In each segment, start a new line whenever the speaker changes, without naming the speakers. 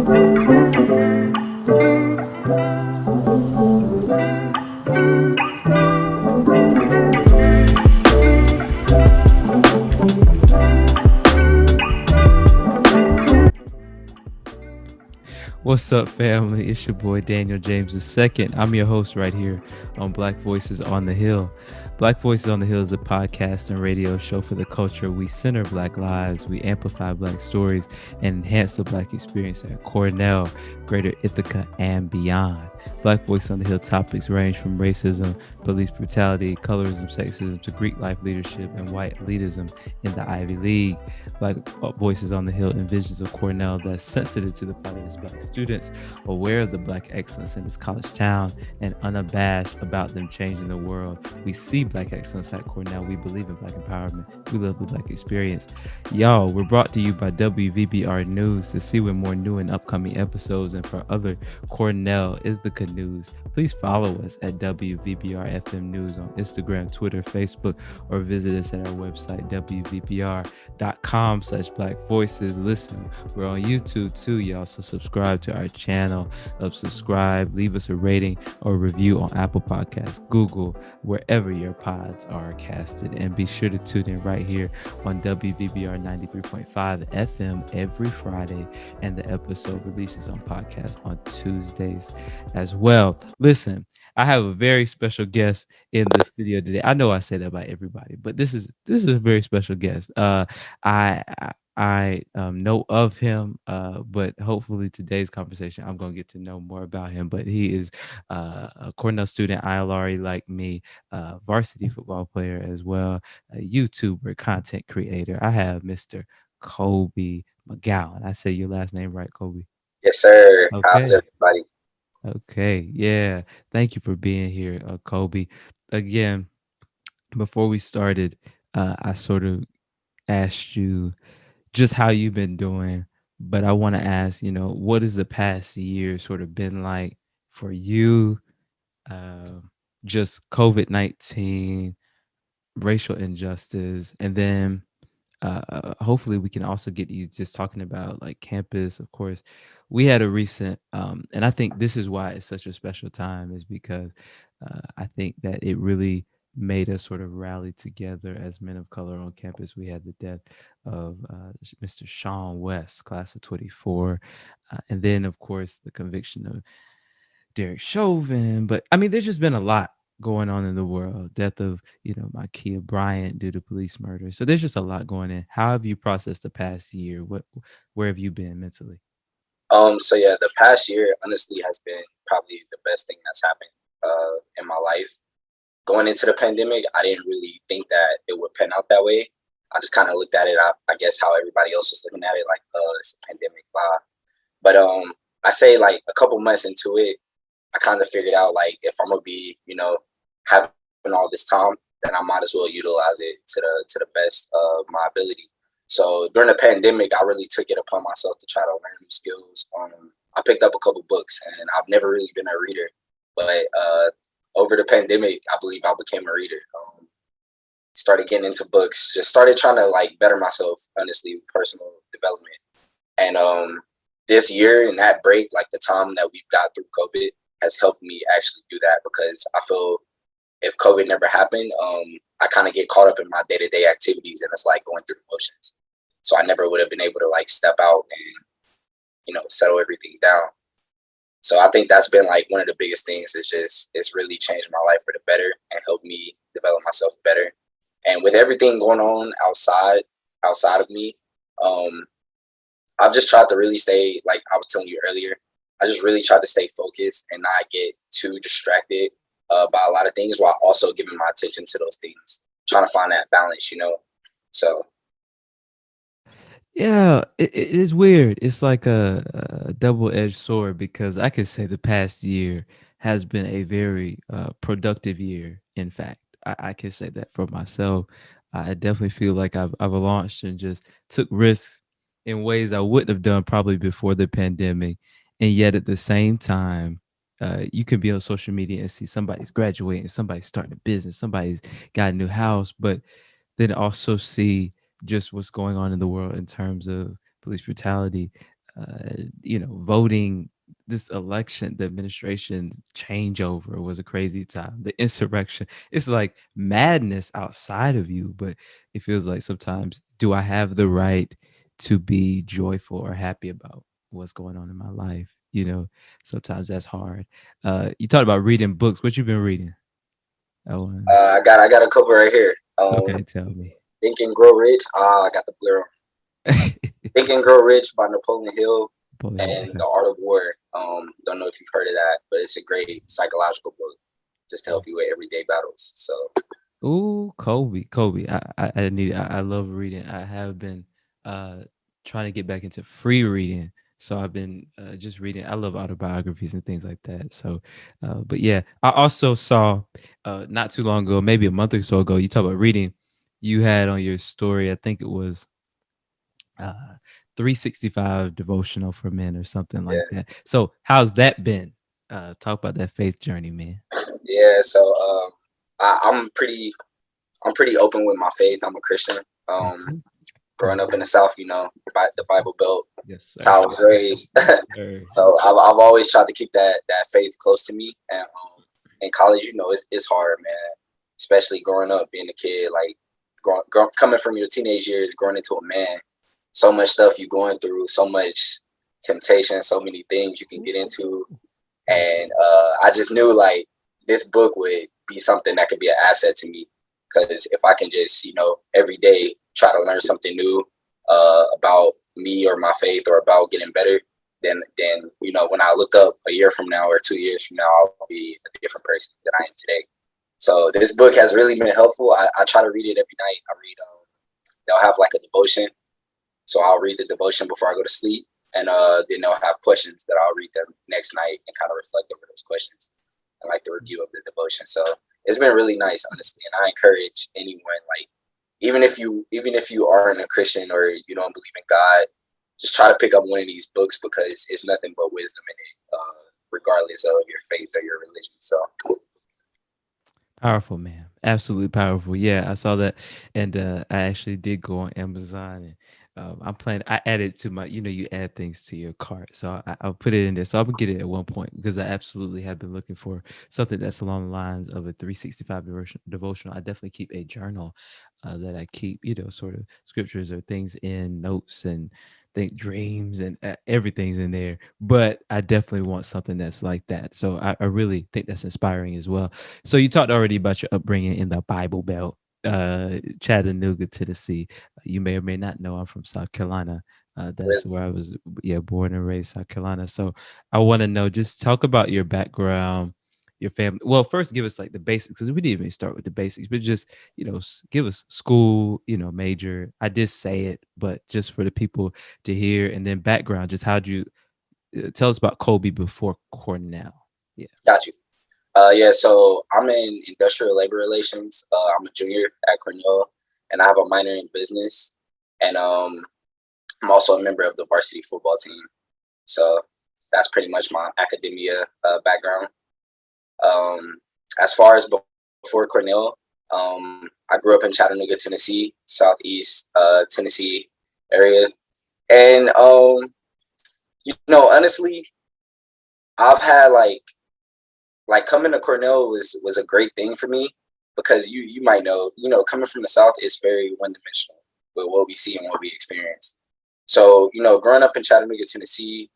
What's up, family? It's your boy Daniel James II. I'm your host right here on Black Voices on the Hill. Black Voices on the Hill is a podcast and radio show for the culture. We center Black lives, we amplify Black stories, and enhance the Black experience at Cornell, Greater Ithaca, and beyond. Black Voices on the Hill topics range from racism, police brutality, colorism, sexism, to Greek life leadership and white elitism in the Ivy League. Black Voices on the Hill envisions a Cornell that's sensitive to the plight of its Black students, aware of the Black excellence in its college town, and unabashed about them changing the world. We see Black excellence at Cornell. We believe in Black empowerment. We love the Black experience. Y'all, we're brought to you by WVBR News. To see when more new and upcoming episodes and for other Cornell Ithaca news, please follow us at WVBR FM News on Instagram, Twitter, Facebook, or visit us at our website, wvbr.com/Black Voices. Listen, we're on YouTube too, y'all, so subscribe to our channel. Subscribe, leave us a rating or review on Apple Podcasts, Google, wherever your pods are casted, and be sure to tune in right here on WVBR 93.5 FM every Friday, and the episode releases on podcast on Tuesdays as well. Listen, I have a very special guest in the studio today. I know I say that about everybody, but this is a very special guest. I know of him, but hopefully today's conversation I'm gonna get to know more about him. But he is a Cornell student, ILRE like me, varsity football player as well, a YouTuber, content creator. I have Mr. Kolby McGowan. I say your last name right, Kolby?
Yes, sir. How's
Okay.
everybody?
Okay. Yeah. Thank you for being here, Kolby. Again, before we started, I sort of asked you just how you've been doing, but I want to ask, what has the past year sort of been like for you? Uh, just COVID-19, racial injustice, and then hopefully we can also get you just talking about like campus. Of course, we had a recent, and I think this is why it's such a special time, is because I think that it really made us sort of rally together as men of color on campus. We had the death of Mr. Sean West, class of 24, and then of course the conviction of Derek Chauvin. But I mean, there's just been a lot going on in the world. Death of, Ma'Khia Bryant due to police murder. So there's just a lot going in. How have you processed the past year? Where have you been mentally?
So yeah, the past year honestly has been probably the best thing that's happened in my life. Going into the pandemic, I didn't really think that it would pan out that way. I just kind of looked at it, I guess, how everybody else was looking at it, like, it's a pandemic, blah. But I say like a couple months into it, I kind of figured out like if I'm gonna be, having all this time, then I might as well utilize it to the best of my ability. So during the pandemic, I really took it upon myself to try to learn new skills. I picked up a couple books, and I've never really been a reader, but over the pandemic, I believe I became a reader. Started getting into books, just started trying to like better myself, honestly, personal development. And this year and that break, like the time that we've got through COVID, has helped me actually do that, because I feel if COVID never happened, I kind of get caught up in my day-to-day activities, and it's like going through motions. So I never would have been able to like step out and, settle everything down. So I think that's been like one of the biggest things. It's really changed my life for the better and helped me develop myself better. And with everything going on outside of me, I've just tried to really stay, like I was telling you earlier, I just really tried to stay focused and not get too distracted by a lot of things, while also giving my attention to those things, trying to find that balance. So
Yeah, it is weird. It's like a double-edged sword, because I could say the past year has been a very productive year. In fact, I can say that for myself. I definitely feel like I've launched and just took risks in ways I wouldn't have done probably before the pandemic. And yet at the same time, you can be on social media and see somebody's graduating, somebody's starting a business, somebody's got a new house, but then also see just what's going on in the world in terms of police brutality. voting this election, the administration's changeover was a crazy time. The insurrection, it's like madness outside of you, but it feels like sometimes, do I have the right to be joyful or happy about what's going on in my life? Sometimes that's hard. You talked about reading books. What you been reading? Oh,
I got a couple right here.
okay, tell me.
Think and Grow Rich. I got the blur. Think and Grow Rich by Napoleon Hill and
Okay.
The Art of War. Don't know if you've heard of that, but it's a great psychological book just to help you with everyday battles. So
Ooh, Kobe. I love reading. I have been uh trying to get back into free reading. So I've been just reading. I love autobiographies and things like that. So but yeah, I also saw not too long ago, maybe a month or so ago, you talk about reading. You had on your story, I think it was uh 365 devotional for men or something like
yeah,
that. So how's that been? Talk about that faith journey, man.
yeah. So I'm pretty open with my faith. I'm a Christian.
Me
Um,
too.
Growing up in the South, the Bible Belt,
Yes,
that's
sir.
how I was raised.
Sir.
So I've always tried to keep that faith close to me. And in college, it's hard, man. Especially growing up, being a kid, like coming from your teenage years, growing into a man. So much stuff you going through, so much temptation, so many things you can get into. And I just knew like this book would be something that could be an asset to me, because if I can just every day try to learn something new about me or my faith or about getting better, then when I look up a year from now or 2 years from now, I'll be a different person than I am today. So this book has really been helpful. I try to read it every night. I read they'll have like a devotion, so I'll read the devotion before I go to sleep, and then they'll have questions that I'll read the next night and kind of reflect over those questions and like the review of the devotion. So it's been really nice, honestly, and I encourage anyone, like, even if you aren't a Christian or you don't believe in God, just try to pick up one of these books, because it's nothing but wisdom in it, regardless of your faith or your religion. So
Powerful, man. Absolutely powerful. Yeah, I saw that, and I actually did go on Amazon, and I'm planning. I added to my. You add things to your cart, so I'll put it in there. So I would get it at one point because I absolutely have been looking for something that's along the lines of a 365 devotional. I definitely keep a journal that I keep. Sort of scriptures or things in notes and think dreams and everything's in there. But I definitely want something that's like that. So I really think that's inspiring as well. So you talked already about your upbringing in the Bible Belt, Chattanooga, Tennessee. You may or may not know I'm from South Carolina. That's
really,
where I was, yeah, born and raised, South Carolina. So I want to know, just talk about your background, your family. Well, first give us like the basics, because we didn't even start with the basics, but just give us school, major. I did say it, but just for the people to hear, and then background. Just how'd you tell us about Colby before Cornell? Yeah.
got you. Yeah, so I'm in industrial labor relations. I'm a junior at Cornell, and I have a minor in business. And I'm also a member of the varsity football team. So that's pretty much my academia background. Um, as far as before Cornell, I grew up in Chattanooga, Tennessee, Southeast Tennessee area. And honestly, I've had like coming to Cornell was a great thing for me, because you might know, coming from the South is very one dimensional with what we see and what we experience. So, growing up in Chattanooga, Tennessee,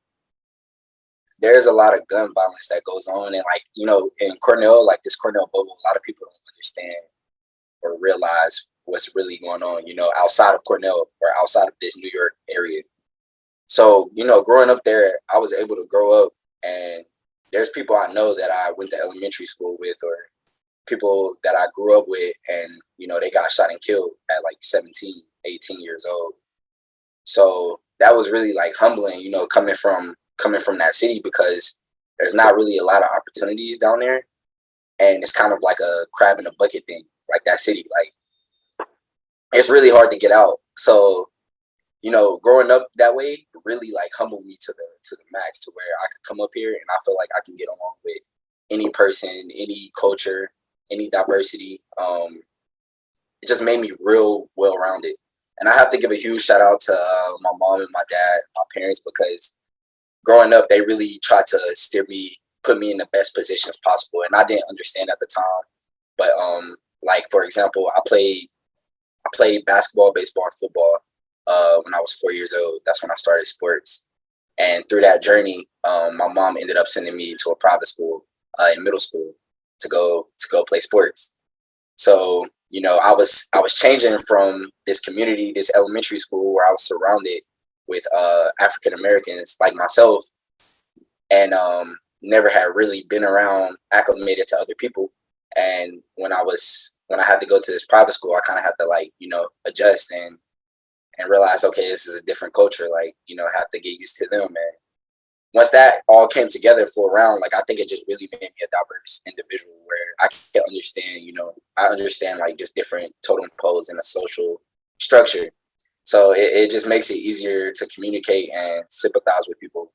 there's a lot of gun violence that goes on. And like, in Cornell, like this Cornell bubble, a lot of people don't understand or realize what's really going on, outside of Cornell or outside of this New York area. So, growing up there, I was able to grow up, and there's people I know that I went to elementary school with, or people that I grew up with, and, they got shot and killed at like 17, 18 years old. So that was really like humbling, coming from that city, because there's not really a lot of opportunities down there. And it's kind of like a crab in a bucket thing, like that city. Like, it's really hard to get out. So growing up that way really like humbled me to the max, to where I could come up here and I feel like I can get along with any person, any culture, any diversity. It just made me real well rounded. And I have to give a huge shout out to my mom and my dad, my parents, because growing up, they really tried to steer me, put me in the best positions possible, and I didn't understand at the time. But like for example, I played basketball, baseball, and football when I was 4 years old. That's when I started sports. And through that journey, my mom ended up sending me to a private school in middle school to go play sports. So I was changing from this community, this elementary school where I was surrounded with African Americans like myself, and never had really been around acclimated to other people. And when I had to go to this private school, I kind of had to like adjust and realize, okay, this is a different culture. Like I have to get used to them. And once that all came together for a round, like I think it just really made me a diverse individual where I can understand, I understand like just different totem poles in a social structure. So it just makes it easier to communicate and sympathize with people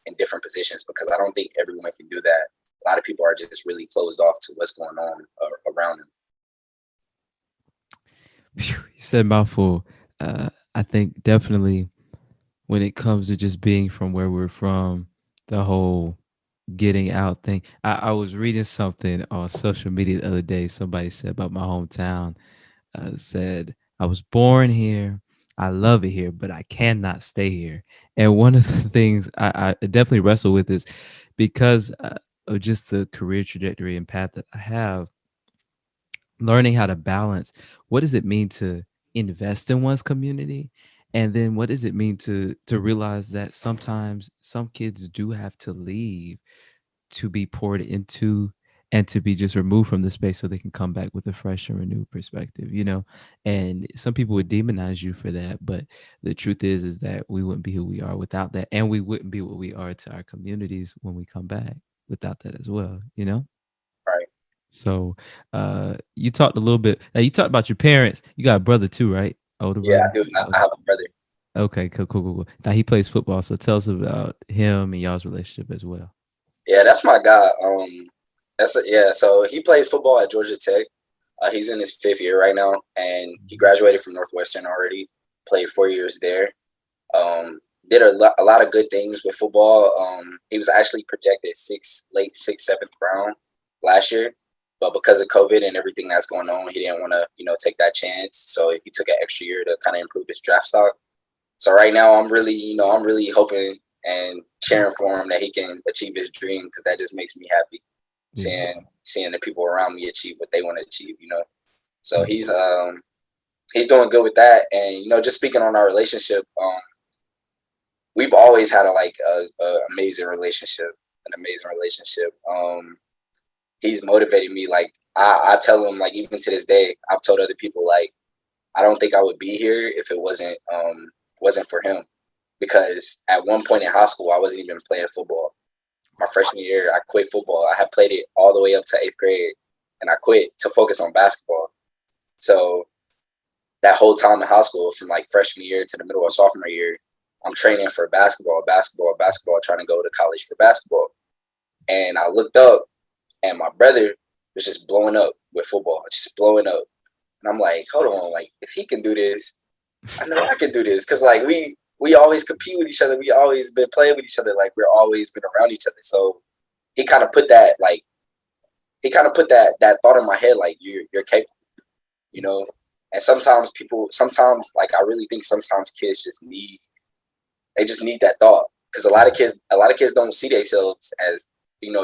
in different positions, because I don't think everyone can do that. A lot of people are just really closed off to what's going on around them.
Phew, you said mouthful. I think definitely when it comes to just being from where we're from, the whole getting out thing. I was reading something on social media the other day. Somebody said about my hometown, said, I was born here. I love it here, but I cannot stay here. And one of the things I definitely wrestle with is because of just the career trajectory and path that I have, learning how to balance what does it mean to invest in one's community, and then what does it mean to realize that sometimes some kids do have to leave to be poured into and to be just removed from the space so they can come back with a fresh and renewed perspective, and some people would demonize you for that, but the truth is that we wouldn't be who we are without that, and we wouldn't be what we are to our communities when we come back without that as well.
Right.
So, you talked a little bit. Now you talked about your parents. You got a brother too, right? Older
Yeah, I
brother.
do. I have a brother.
Okay, cool, cool, cool, cool. Now he plays football. So tell us about him and y'all's relationship as well.
Yeah, that's my guy. Yeah. So he plays football at Georgia Tech. He's in his fifth year right now, and he graduated from Northwestern already. Played 4 years there. Did a lot of good things with football. He was actually projected late sixth, seventh round last year, but because of COVID and everything that's going on, he didn't want to take that chance. So he took an extra year to kind of improve his draft stock. So right now, I'm really hoping and cheering for him that he can achieve his dream, because that just makes me happy
Yeah.
seeing the people around me achieve what they want to achieve. So
Yeah.
he's doing good with that, and just speaking on our relationship, we've always had a amazing relationship, an amazing relationship. He's motivated me. Like I tell him, like even to this day, I've told other people like I don't think I would be here if it wasn't for him, because at one point in high school I wasn't even playing football. My freshman year, I quit football. I had played it all the way up to eighth grade, and I quit to focus on basketball. So that whole time in high school, from like freshman year to the middle of sophomore year, I'm training for basketball, trying to go to college for basketball. And I looked up, and my brother was just blowing up with football, just blowing up. And I'm like, hold on, like if he can do this, I know I can do this, because like we always compete with each other. We always been playing with each other. Like we're always been around each other. So he kind of put that like he kind of put that thought in my head, like you're capable, you know. And sometimes like I really think sometimes kids just need that thought, because a lot of kids don't see themselves as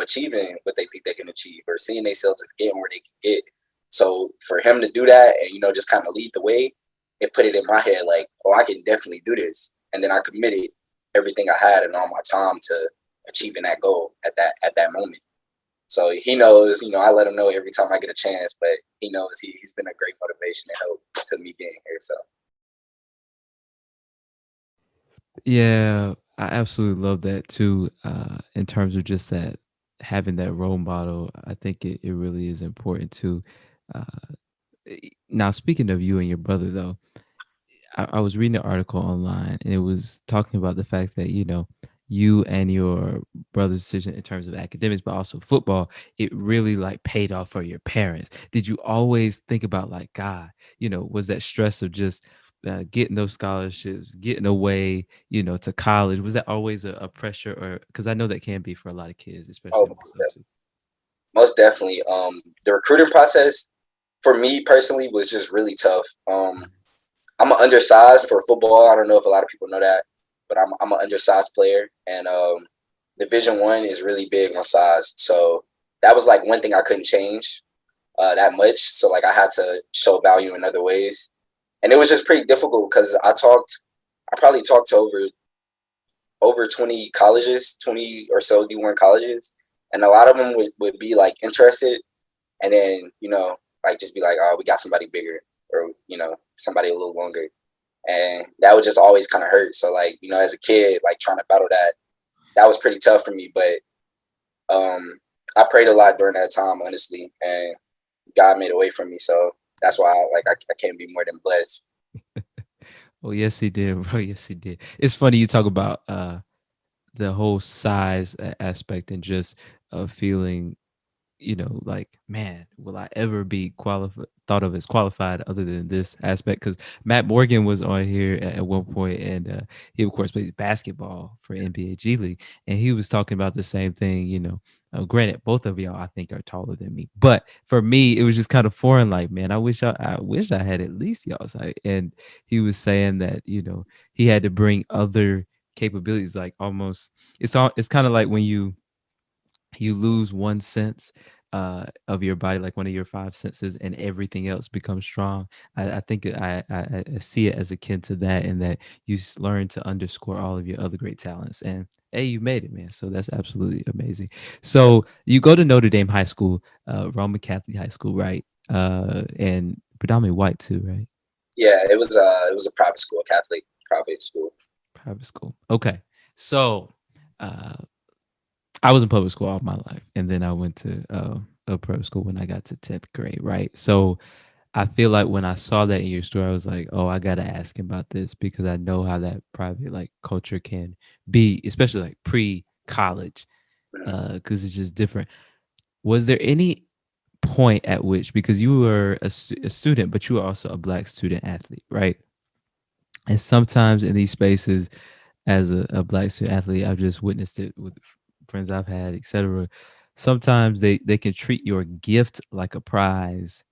achieving what they think they can achieve, or seeing themselves as getting where they can get. So for him to do that and just kind of lead the way, it put it in my head like, oh, I can definitely do this. And then I committed everything I had and all my time to achieving that goal at that moment. So he knows, I let him know every time I get a chance, but he knows he's been a great motivation and help to me getting here. So
Yeah, I absolutely love that too. In terms of just that having that role model, I think it really is important too. Uh, Now, speaking of you and your brother, though, I was reading an article online and it was talking about the fact that, you and your brother's decision in terms of academics, but also football, it really like paid off for your parents. Did you always think about like, God, was that stress of just getting those scholarships, getting away, to college? Was that always a pressure, or because I know that can be for a lot of kids,
Oh,
especially myself too.
most definitely. The recruiting process for me personally was just really tough. I'm an undersized for football. I don't know if a lot of people know that, but I'm an undersized player, and Division 1 is really big on size. So that was like one thing I couldn't change that much. So like I had to show value in other ways, and it was just pretty difficult because I probably talked to over 20 colleges, 20 or so D1 colleges, and a lot of them would be like interested, and then like just be like, oh, we got somebody bigger, or somebody a little longer, and that would just always kind of hurt. So like as a kid, like trying to battle that was pretty tough for me, but I prayed a lot during that time, honestly, and God made a way for me. So that's why I can't be more than blessed.
Oh, yes, he did, bro. Yes, he did. It's funny you talk about the whole size aspect and just feeling, like, man, will I ever be qualified, thought of as qualified other than this aspect? Because Matt Morgan was on here at one point, and he, of course, played basketball for NBA G League, and he was talking about the same thing. Granted, both of y'all, I think, are taller than me, but for me, it was just kind of foreign. Like, man, I wish I had at least y'all's height. And he was saying that he had to bring other capabilities, like almost it's kind of like when you lose one sense of your body, like one of your five senses, and everything else becomes strong. I think I see it as akin to that, in that you learn to underscore all of your other great talents. And hey, you made it, man. So that's absolutely amazing. So you go to Notre Dame High School, Roman Catholic High School, right? And predominantly white too, right?
Yeah, it was a private school, a Catholic private school.
Private school. Okay. So uh, I was in public school all my life, and then I went to a private school when I got to 10th grade, right? So I feel like when I saw that in your story, I was like, oh, I gotta ask him about this, because I know how that private like culture can be, especially like pre-college,
Mhm.
because it's just different. Was there any point at which, because you were a student, but you were also a black student athlete, right? And sometimes in these spaces, as a black student athlete, I've just witnessed it with friends I've had, etc. Sometimes they can treat your gift like a prize,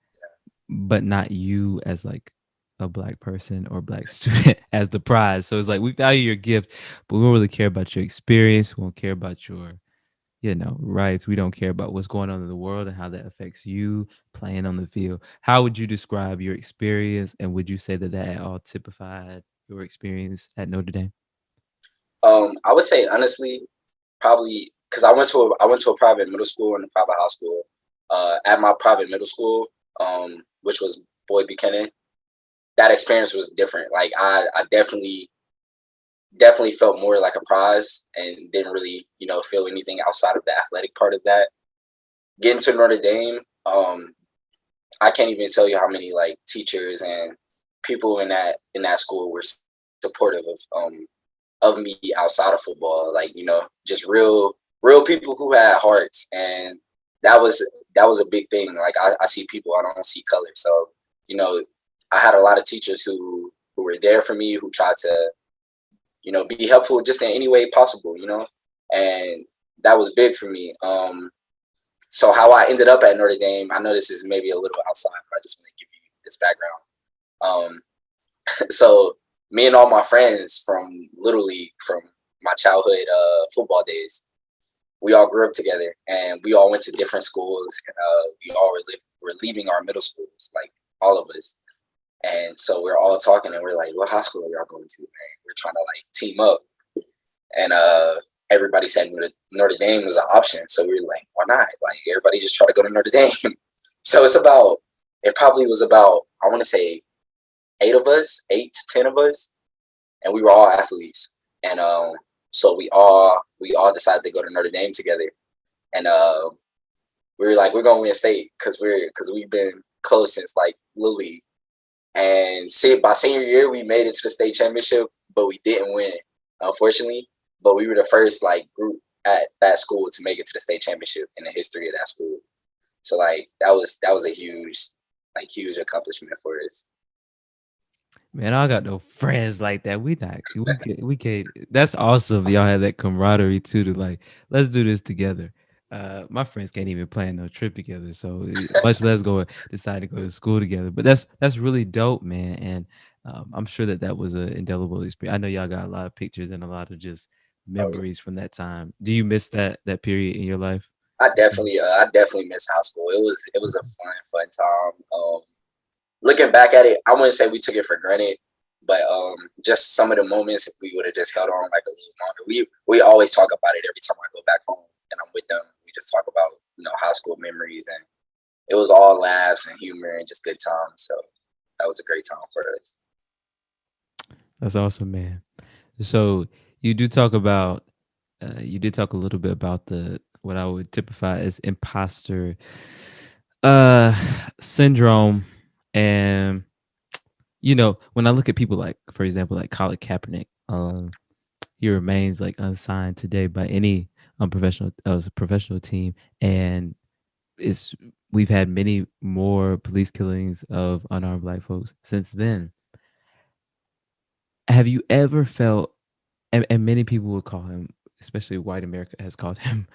but not you as like a black person or black student as the prize. So it's like, we value your gift, but we don't really care about your experience. We don't care about your rights. We don't care about what's going on in the world and how that affects you playing on the field. How would you describe your experience, and would you say that that at all typified your experience at Notre Dame?
I would say honestly, probably because I went to a private middle school and a private high school. At my private middle school, which was Boyd Buchanan, that experience was different. Like I definitely felt more like a prize and didn't really feel anything outside of the athletic part of that. Getting to Notre Dame, I can't even tell you how many like teachers and people in that school were supportive of me outside of football. Like just real people who had hearts, and that was that was a big thing. Like I see people, I don't see color. So you know, I had a lot of teachers who were there for me, who tried to be helpful just in any way possible. And that was big for me. So how I ended up at Notre Dame, I know this is maybe a little outside, but I just want to give you this background. So me and all my friends from literally from my childhood football days, we all grew up together, and we all went to different schools, and we all were leaving our middle schools, like all of us. And so we're all talking, and we're like, "What high school are y'all going to?" Man, we're trying to like team up, and everybody said Notre Dame was an option. So we were like, "Why not?" Like everybody just try to go to Notre Dame. So it probably was about, I want to say, 8 to 10 of us, and we were all athletes. And so we all decided to go to Notre Dame together, and we were like, we're gonna win state because we've been close since like Little League. And see, by senior year, we made it to the state championship, but we didn't win, unfortunately. But we were the first like group at that school to make it to the state championship in the history of that school. So like that was a huge accomplishment for us.
Man, I got no friends like that. We can't. That's awesome. Y'all had that camaraderie too to like, let's do this together. My friends can't even plan no trip together, so much less go decide to go to school together. But that's really dope, man. And I'm sure that that was an indelible experience. I know y'all got a lot of pictures and a lot of just
Oh yeah.
memories from that time. Do you miss that period in your life?
I definitely miss high school. It was a fun time. Looking back at it, I wouldn't say we took it for granted, but just some of the moments, if we would have just held on like a little longer. We always talk about it every time I go back home and I'm with them. We just talk about high school memories, and it was all laughs and humor and just good times. So that was a great time for us.
That's awesome, man. So you do talk about you did talk a little bit about the what I would typify as imposter uh syndrome. And when I look at people like, for example, like Colin Kaepernick, he remains like unsigned today by any unprofessional professional team. And it's we've had many more police killings of unarmed black folks since then. Have you ever felt, and many people would call him, especially white America has called him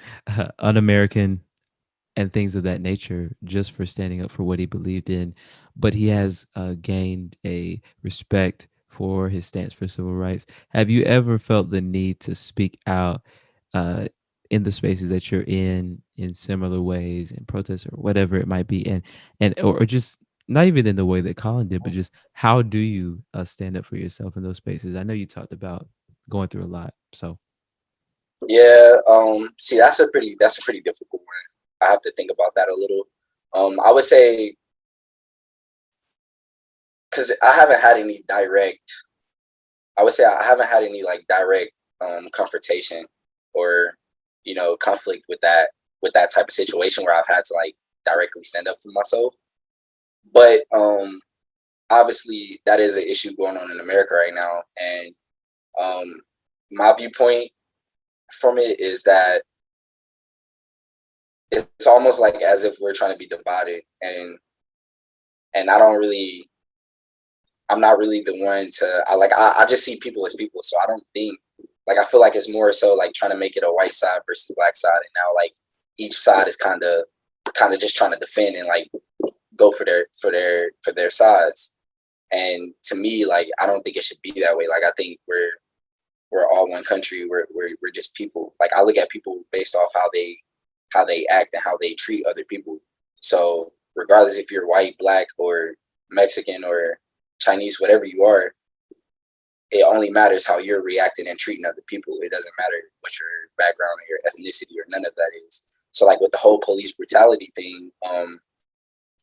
un-American and things of that nature, just for standing up for what he believed in. But he has gained a respect for his stance for civil rights. Have you ever felt the need to speak out uh, in the spaces that you're in similar ways, in protests or whatever it might be, or just not even in the way that Colin did, but just how do you stand up for yourself in those spaces? I know you talked about going through a lot, so.
Yeah. See, that's a pretty difficult one. I have to think about that a little. I would say because I haven't had any direct. I would say I haven't had any like direct confrontation or conflict with that type of situation where I've had to like directly stand up for myself. But obviously that is an issue going on in America right now, and um, my viewpoint from it is that it's almost like as if we're trying to be divided, and I'm not really the one to I just see people as people, so I don't think like I feel like it's more so like trying to make it a white side versus black side, and now like each side is kind of just trying to defend and like go for their sides. And to me, like I don't think it should be that way. Like I think we're all one country. We're just people. Like I look at people based off how they act and how they treat other people. So regardless if you're white, black, or Mexican or Chinese, whatever you are, it only matters how you're reacting and treating other people. It doesn't matter what your background or your ethnicity or none of that is. So like with the whole police brutality thing,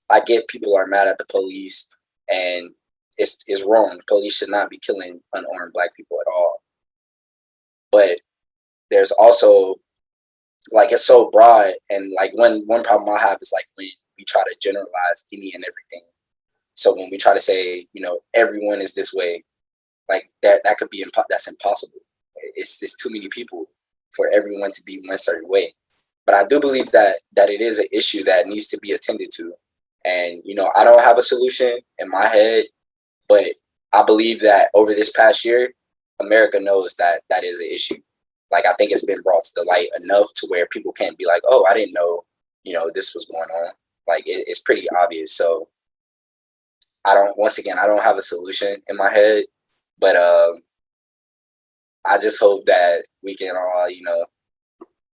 I get people are mad at the police, and it's wrong. The police should not be killing unarmed black people at all. But there's also like it's so broad, and like one problem I have is like when we try to generalize any and everything. So when we try to say everyone is this way, like that could be that's impossible. It's too many people for everyone to be one certain way. But I do believe that it is an issue that needs to be attended to. And I don't have a solution in my head, but I believe that over this past year, America knows that that is an issue. Like I think it's been brought to the light enough to where people can't be like, oh, I didn't know, this was going on. Like it's pretty obvious. So once again, I don't have a solution in my head, but I just hope that we can all,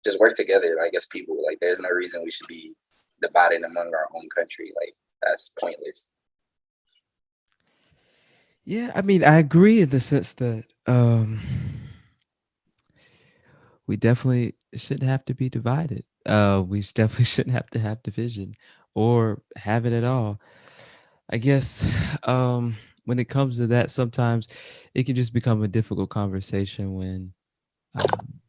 just work together, like as people. Like there's no reason we should be divided among our own country. Like that's pointless.
Yeah, I mean, I agree in the sense that we definitely shouldn't have to be divided. We definitely shouldn't have to have division or have it at all. I guess when it comes to that, sometimes it can just become a difficult conversation when um,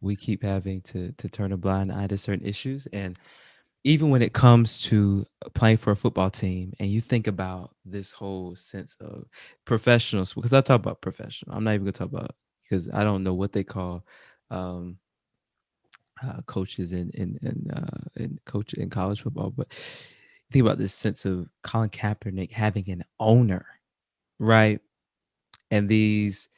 we keep having to turn a blind eye to certain issues. And even when it comes to playing for a football team, and you think about this whole sense of professionals, because I talk about professional, I'm not even gonna talk about, because I don't know what they call um, coaches in coach in college football. But think about this sense of Colin Kaepernick having an owner. right? And these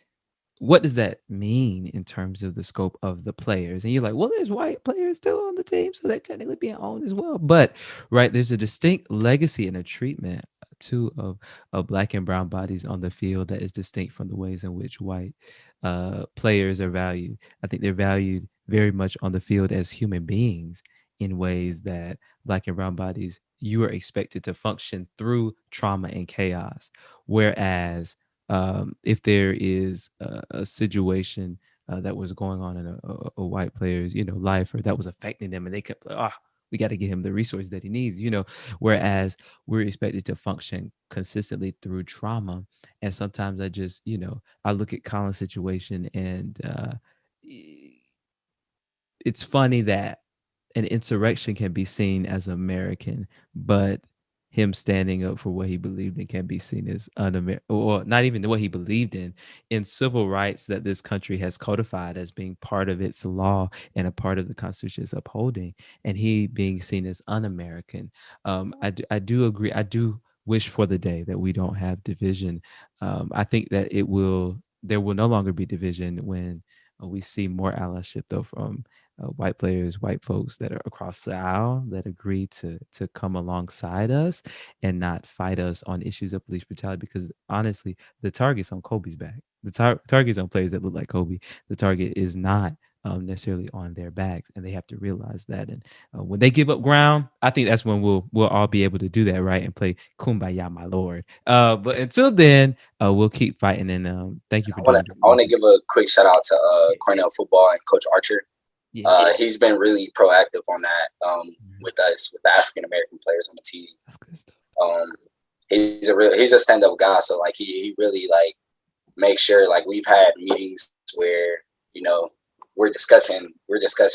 what does that mean in terms of the scope of the players? And you're like, well, there's white players too on the team, so they're technically being owned as well. But right, there's a distinct legacy and a treatment too of black and brown bodies on the field that is distinct from the ways in which white players are valued. I think they're valued very much on the field as human beings in ways that black and brown bodies you are expected to function through trauma and chaos, whereas if there is a situation that was going on in a white player's, life or that was affecting them, and they kept like, we got to get him the resources that he needs, whereas we're expected to function consistently through trauma. And sometimes I just, I look at Colin's situation and it's funny that an insurrection can be seen as American, but him standing up for what he believed in can be seen as un-American, or not even what he believed in civil rights that this country has codified as being part of its law and a part of the Constitution's upholding, and he being seen as un-American. I do agree. I do wish for the day that we don't have division. I think that there will no longer be division when we see more allyship though from white players, white folks that are across the aisle that agree to come alongside us and not fight us on issues of police brutality. Because honestly, the target's on Kobe's back. The target's on players that look like Kobe. The target is not necessarily on their backs, and they have to realize that. And when they give up ground, I think that's when we'll all be able to do that, right? And play "Kumbaya, my lord." But until then, we'll keep fighting. And thank you for
I want
doing
to
the
I want to
research.
give a quick shout out to
Yeah,
Cornell football and Coach Archer.
yeah, yeah.
He's been really proactive on that
Mhm.
with us, with the African American players on the team.
That's good stuff.
Um, he's a stand up guy, so like he really like makes sure like we've had meetings where we're discussing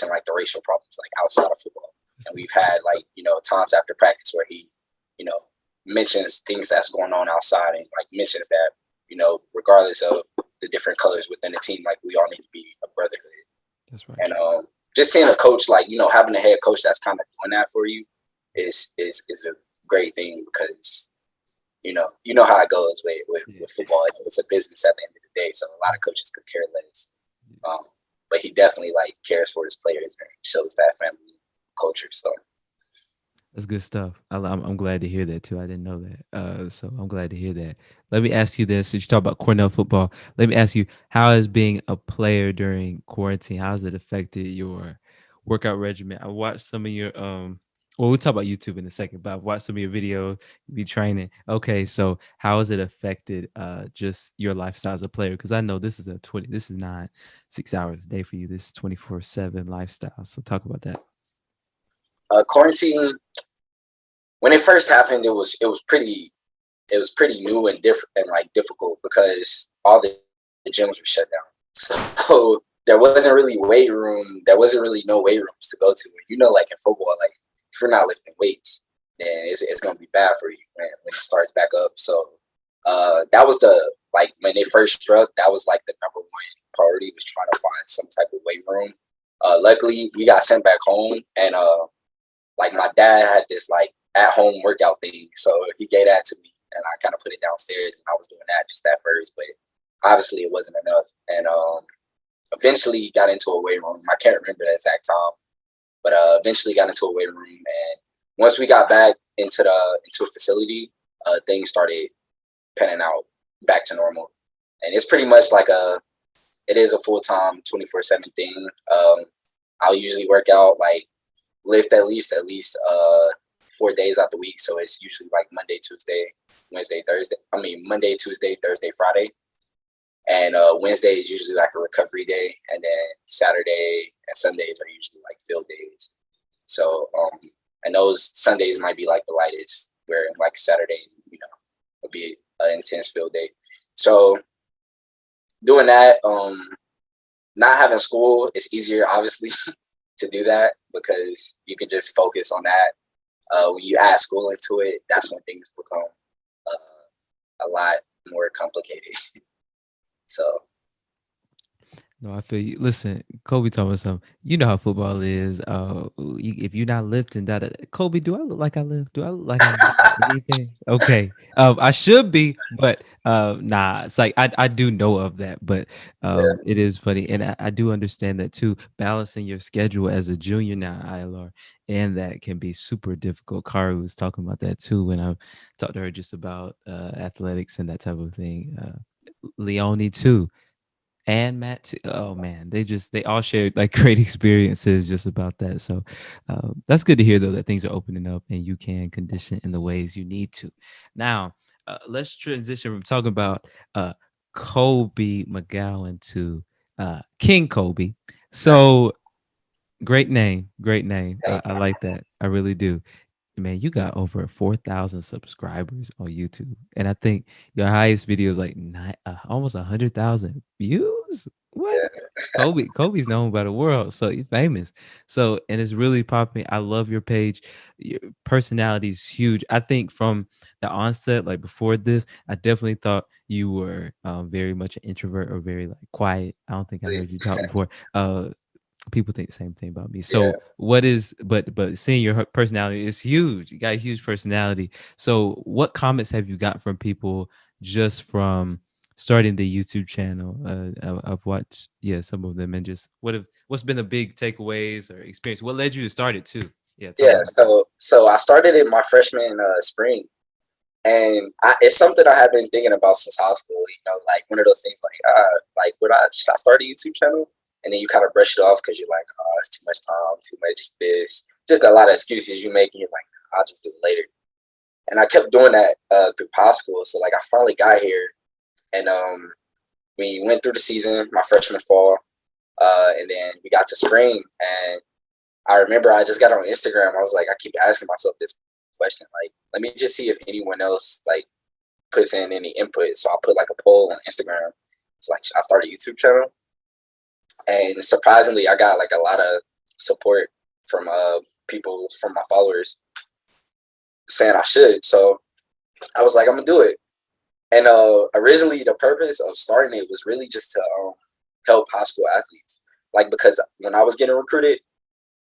like the racial problems like outside of football,
That's
and
good
we've
stuff.
had like times after practice where he you know mentions things that's going on outside and like mentions that regardless of the different colors within the team, like we all need to be a brotherhood.
That's right.
And just seeing a coach like having a head coach that's kind of doing that for you is a great thing because you know how it goes with
Yeah.
football. It's a business at the end of the day, so a lot of coaches could care less. Um, but he definitely like cares for his players and shows that family culture. So
That's good stuff. I'm glad to hear that too. I didn't know that. So I'm glad to hear that. Let me ask you this: since you talk about Cornell football, let me ask you, how has being a player during quarantine? How has it affected your workout regimen? I watched some of your Well, we'll talk about YouTube in a second, but I've watched some of your videos. You be training. Okay, so how has it affected just your lifestyle as a player? Because I know this is not 6 hours a day for you. This is 24/7 lifestyle. So talk about that.
quarantine, when it first happened, it was pretty new and different and like difficult because all the gyms were shut down. So there wasn't really weight room. There wasn't really no weight rooms to go to. Like in football, like if you're not lifting weights, then it's gonna be bad for you when it starts back up. So that was like when they first struck. That was like the number one priority was trying to find some type of weight room. Luckily, we got sent back home, and like my dad had this like at home workout thing, so he gave that to me, and I kind of put it downstairs, and I was doing that just at first, but obviously it wasn't enough, and eventually got into a weight room. I can't remember the exact time, but eventually got into a weight room, and once we got back into a facility, things started panning out back to normal, and it's pretty much like it is a full time 24/7 thing. I'll usually work out like lift at least 4 days out the week. So it's usually like Monday, Tuesday, Wednesday, Thursday. I mean Monday, Tuesday, Thursday, Friday. And Wednesday is usually like a recovery day, and then Saturday and Sundays are usually like field days. So and those Sundays might be like the lightest, where like Saturday, would be an intense field day. So doing that, not having school is easier, obviously, to do that because you can just focus on that. When you add school into it, that's when things become a lot more complicated. So
No, I feel you. Listen, Kobe told me something. You know how football is. If you're not lifting, Kobe, do I look like I lift? Do I look like I'm lifting anything? Okay. I should be, but nah. It's like I do know of that, but
Yeah,
it is funny, and I do understand that too. Balancing your schedule as a junior now, ILR, and that can be super difficult. Kari was talking about that too when I talked to her just about athletics and that type of thing. Leonie too and Matt too. Oh man, they all shared like great experiences just about that. So that's good to hear though that things are opening up and you can condition in the ways you need to. Now let's transition from talking about Kolby McGowan to King Kobe.
nice.
So great name, great name.
Thank
I like that. I really do. Man, you got over 4,000 subscribers on YouTube, and I think your highest video is like almost 100,000 views.
you.
What?
Yeah,
Kobe's known by the world, so you're famous. So, and it's really popping. I love your page. Your personality is huge. I think from the onset, like before this, I definitely thought you were very much an introvert or very like quiet. I don't think I
really.
heard you talk before. People think the same thing about me. So
Yeah.
what is but seeing your personality is huge. You got a huge personality. So what comments have you got from people just from starting the YouTube channel? I've watched some of them and just what's been the big takeaways or experience? What led you to start it too? Yeah, talk
Yeah.
about that.
So I started it my freshman spring, and it's something I have been thinking about since high school. Like one of those things, like should I start a YouTube channel? And then you kind of brush it off because you're like, oh, it's too much time, too much this, just a lot of excuses you make, and you're like, I'll just do it later. And I kept doing that through high school. So like I finally got here, and we went through the season, my freshman fall, and then we got to spring, and I remember I just got on Instagram. I was like, I keep asking myself this question, like, let me just see if anyone else like puts in any input. So I put like a poll on Instagram. It's like, should I start a YouTube channel? And surprisingly, I got like a lot of support from people, from my followers, saying I should. So I was like, I'm gonna do it. And originally, the purpose of starting it was really just to help high school athletes. Like, because when I was getting recruited,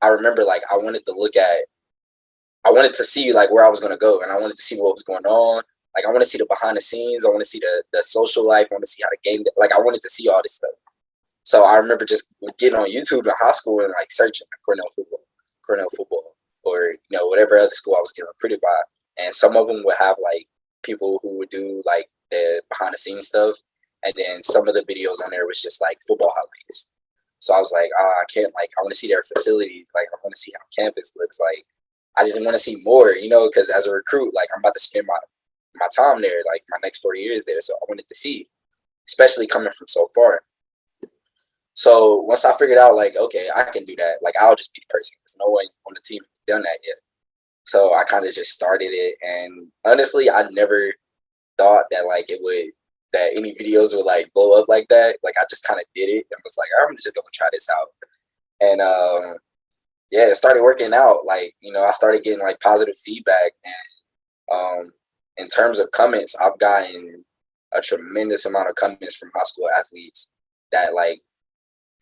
I remember like I wanted to see like where I was gonna go, and I wanted to see what was going on. Like, I want to see the behind the scenes. I want to see the social life. I want to see how the game. Like, I wanted to see all this stuff. So I remember just getting on YouTube in high school and like searching Cornell football, or whatever other school I was getting recruited by. And some of them would have like people who would do like the behind the scenes stuff, and then some of the videos on there was just like football highlights. So I was like, I can't, like, I want to see their facilities. Like, I want to see how campus looks like. I just want to see more, because as a recruit, like, I'm about to spend my time there, like my next 4 years there. So I wanted to see, especially coming from so far. So once I figured out, like, okay, I can do that, like, I'll just be the person because no one on the team has done that yet. So I kind of just started it. And honestly, I never thought that, like, that any videos would, like, blow up like that. Like, I just kind of did it and was like, I'm just going to try this out. And, yeah, it started working out. Like, I started getting, like, positive feedback. And in terms of comments, I've gotten a tremendous amount of comments from high school athletes that, like,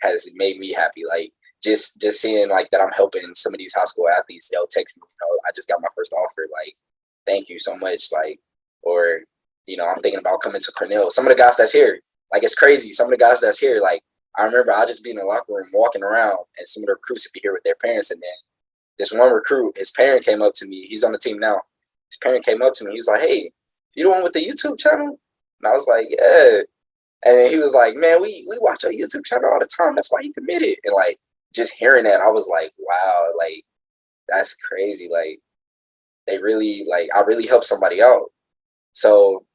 has made me happy. Like, just seeing like that I'm helping some of these high school athletes. They'll text me, I just got my first offer. Like, thank you so much. Like, or I'm thinking about coming to Cornell. Some of the guys that's here, like, it's crazy. Some of the guys that's here, like, I remember I just be in the locker room walking around, and some of the recruits would be here with their parents. And then this one recruit, his parent came up to me. He's on the team now. His parent came up to me. He was like, "Hey, you the one with the YouTube channel?" And I was like, "Yeah." And he was like, "Man, we watch our YouTube channel all the time. That's why you committed." And like, just hearing that, I was like, wow, like, that's crazy. Like, they really, like, I really helped somebody out. So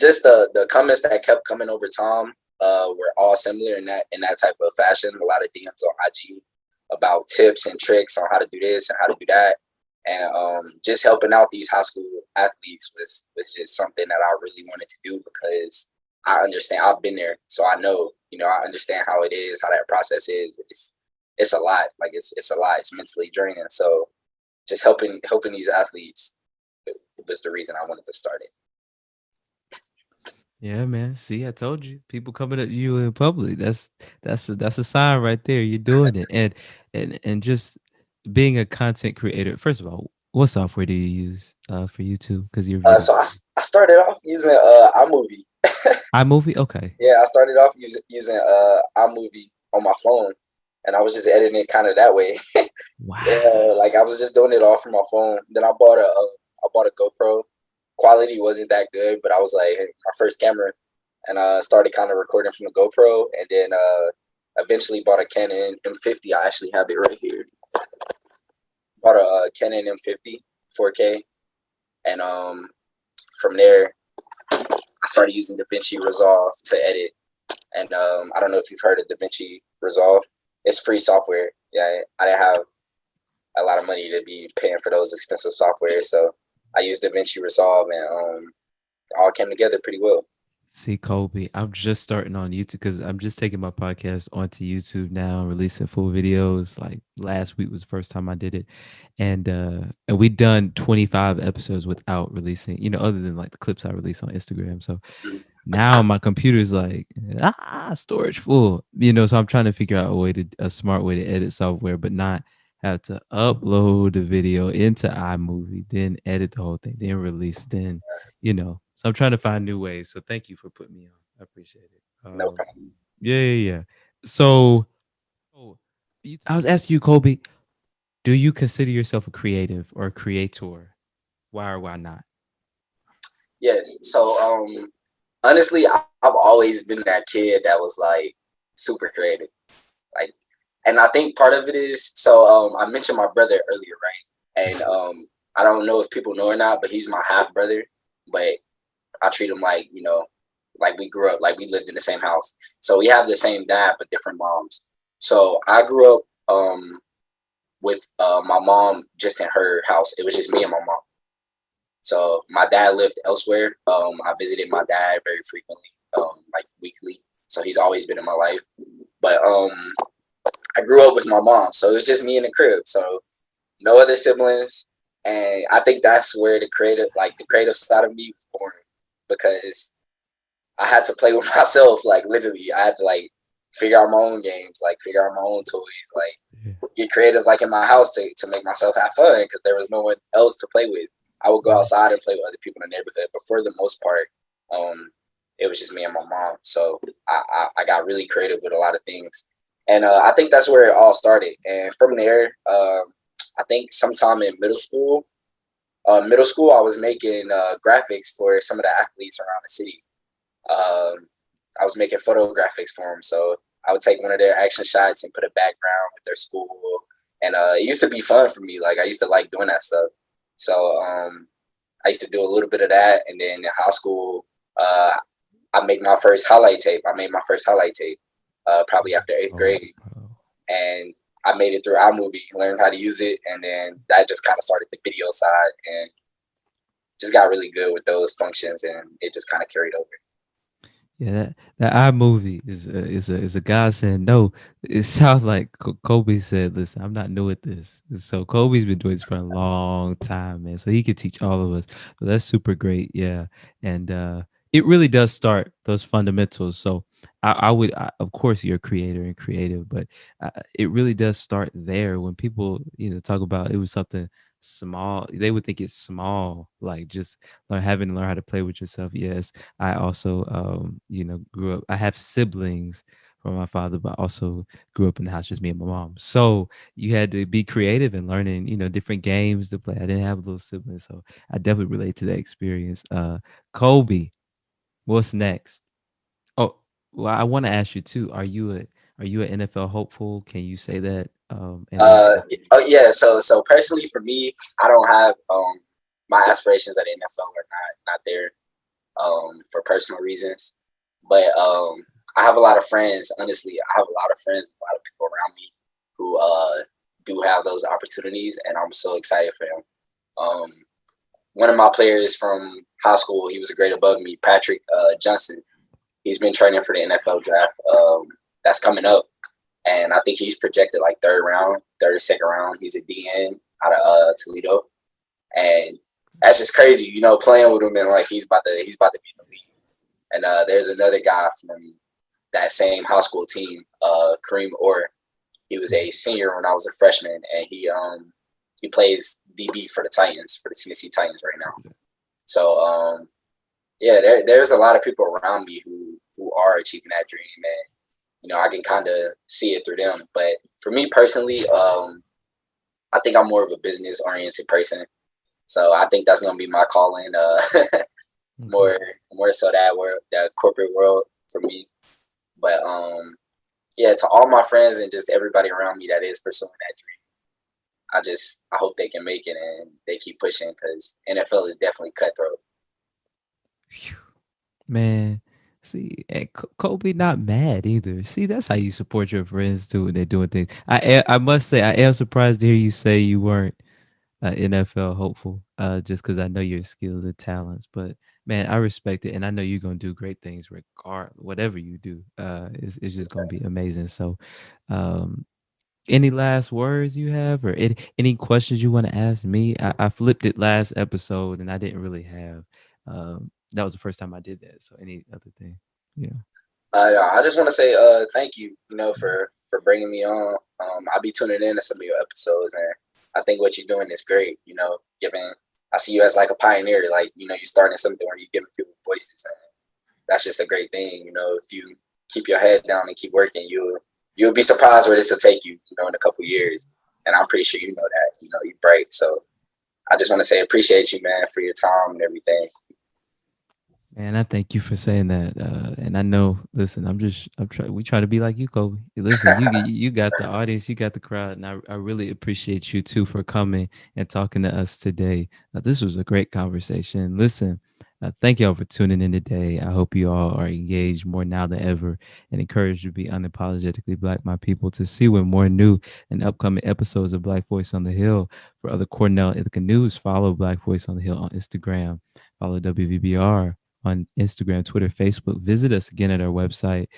just the comments that kept coming over time were all similar in that type of fashion. A lot of DMs on IG about tips and tricks on how to do this and how to do that. And just helping out these high school athletes was just something that I really wanted to do because I understand. I've been there, so I know. I understand how it is, how that process is. It's a lot. Like, it's a lot. It's mentally draining. So just helping these athletes was the reason I wanted to start it.
Yeah, man. See, I told you. People coming at you in public. That's a sign right there. You're doing it. And just being a content creator. First of all, what software do you use for YouTube? Because your video
So I started off using iMovie.
iMovie? Okay.
Yeah, I started off using iMovie on my phone, and I was just editing it kind of that way. Yeah,
Wow.
like I was just doing it all from my phone. Then I bought a GoPro. Quality wasn't that good, but I was like, hey, my first camera, and started kind of recording from the GoPro, and then eventually bought a Canon M50. I actually have it right here. Bought a Canon M50 4K, and from there I started using DaVinci Resolve to edit. And I don't know if you've heard of DaVinci Resolve. It's free software. Yeah, I didn't have a lot of money to be paying for those expensive software, so I used DaVinci Resolve, and it all came together pretty well.
See, Colby, I'm just starting on YouTube because I'm just taking my podcast onto YouTube now, releasing full videos. Like last week was the first time I did it, and we done 25 episodes without releasing, other than like the clips I release on Instagram. So
Mm.
now my computer's like storage full, so I'm trying to figure out a smart way to edit software but not have to upload the video into iMovie, then edit the whole thing, then release, so I'm trying to find new ways. So thank you for putting me on. I appreciate it.
No problem.
Yeah. So oh, I was asking you, Colby, do you consider yourself a creative or a creator? Why or why not?
Yes. So honestly, I've always been that kid that was like super creative. Like, and I think part of it is so I mentioned my brother earlier, right? And I don't know if people know or not, but he's my half brother. But I treat him like, like we grew up, like we lived in the same house. So we have the same dad but different moms. So I grew up with my mom just in her house. It was just me and my mom. So my dad lived elsewhere. I visited my dad very frequently, like weekly. So he's always been in my life. But I grew up with my mom, so it was just me in the crib. So no other siblings, and I think that's where the creative side of me was born, because I had to play with myself. Like literally, I had to like figure out my own games, like figure out my own toys,
Yeah.
like get creative, like in my house to make myself have fun because there was no one else to play with. I would go
Right.
outside and play with other people in the neighborhood, but for the most part, um, it was just me and my mom. So I got really creative with a lot of things, and I think that's where it all started. And from there, I think sometime in middle school, I was making graphics for some of the athletes around the city. I was making photo graphics for them. So I would take one of their action shots and put a background with their school. And it used to be fun for me. Like I used to like doing that stuff. So I used to do a little bit of that. And then in high school, I made my first highlight tape. I made my first highlight tape probably after eighth
Oh,
grade.
bro.
And I made it through iMovie, learned how to use it. And then that just kind of started the video side and just got really good with those functions. And it just kind of carried over.
Yeah, that iMovie is a godsend. No, it sounds like Kobe said, "Listen, I'm not new at this." So Kobe's been doing this for a long time, man. So he could teach all of us. So that's super great. Yeah, and it really does start those fundamentals. So of course, you're a creator and creative, but it really does start there. When people, talk about it was something small, they would think it's small, like just having to learn how to play with yourself. Yes, I also, grew up. I have siblings from my father, but also grew up in the house just me and my mom. So you had to be creative and learning, different games to play. I didn't have little siblings, so I definitely relate to that experience. Kobe, what's next? Oh, well, I want to ask you too. Are you an NFL hopeful? Can you say that? And then
Uh, oh yeah. So personally, for me, I don't have my aspirations at the NFL are not there for personal reasons. But I have a lot of friends. Honestly, I have a lot of friends, a lot of people around me who do have those opportunities, and I'm so excited for them. Um, One of my players from high school, he was a grade above me, Patrick Johnson. He's been training for the NFL draft that's coming up, and I think he's projected like third round, 32nd round. He's a DN out of Toledo, and that's just crazy, playing with him and like he's about to be in the league. And there's another guy from that same high school team, Kareem Orr. He was a senior when I was a freshman, and he plays DB for the Titans, for the Tennessee Titans right now. So yeah, there's a lot of people around me who are achieving that dream, and I can kind of see it through them. But for me personally, I think I'm more of a business oriented person, so I think that's gonna be my calling. More more so that corporate world for me. But yeah, to all my friends and just everybody around me that is pursuing that dream, I hope they can make it and they keep pushing, because NFL is definitely cutthroat.
Phew. Man, see, and Kobe not mad either. See, that's how you support your friends too when they're doing things. I must say, I am surprised to hear you say you weren't NFL hopeful, just because I know your skills and talents. But man, I respect it, and I know you're gonna do great things regard whatever you do. It's just gonna be amazing. So, um, any last words you have, or any questions you want to ask me? I flipped it last episode, and I didn't really have. That was the first time I did that. So, any other thing? Yeah.
I just want to say thank you, for bringing me on. I'll be tuning in to some of your episodes, and I think what you're doing is great. Giving I see you as like a pioneer, like you're starting something where you're giving people voices, and that's just a great thing. If you keep your head down and keep working, you'll be surprised where this will take you. In a couple years, and I'm pretty sure you know that. You're bright, so I just want to say appreciate you, man, for your time and everything.
Man, I thank you for saying that. And I know, listen, we try to be like you, Kobe. Listen, you got the audience, you got the crowd, and I really appreciate you too for coming and talking to us today. This was a great conversation. Listen, thank y'all for tuning in today. I hope you all are engaged more now than ever and encouraged to be unapologetically Black, my people, to see when more new and upcoming episodes of Black Voice on the Hill. For other Cornell Ithaca news, follow Black Voice on the Hill on Instagram, follow WVBR on Instagram, Twitter, Facebook. Visit us again at our website.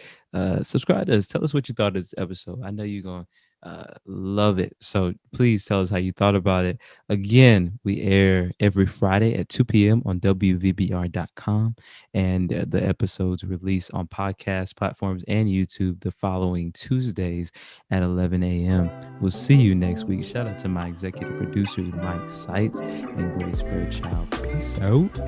Subscribe to us. Tell us what you thought of this episode. I know you're going to love it. So please tell us how you thought about it. Again, we air every Friday at 2 p.m. on WVBR.com. And the episodes release on podcast platforms and YouTube the following Tuesdays at 11 a.m. We'll see you next week. Shout out to my executive producers, Mike Seitz and Grace Fairchild. Peace out.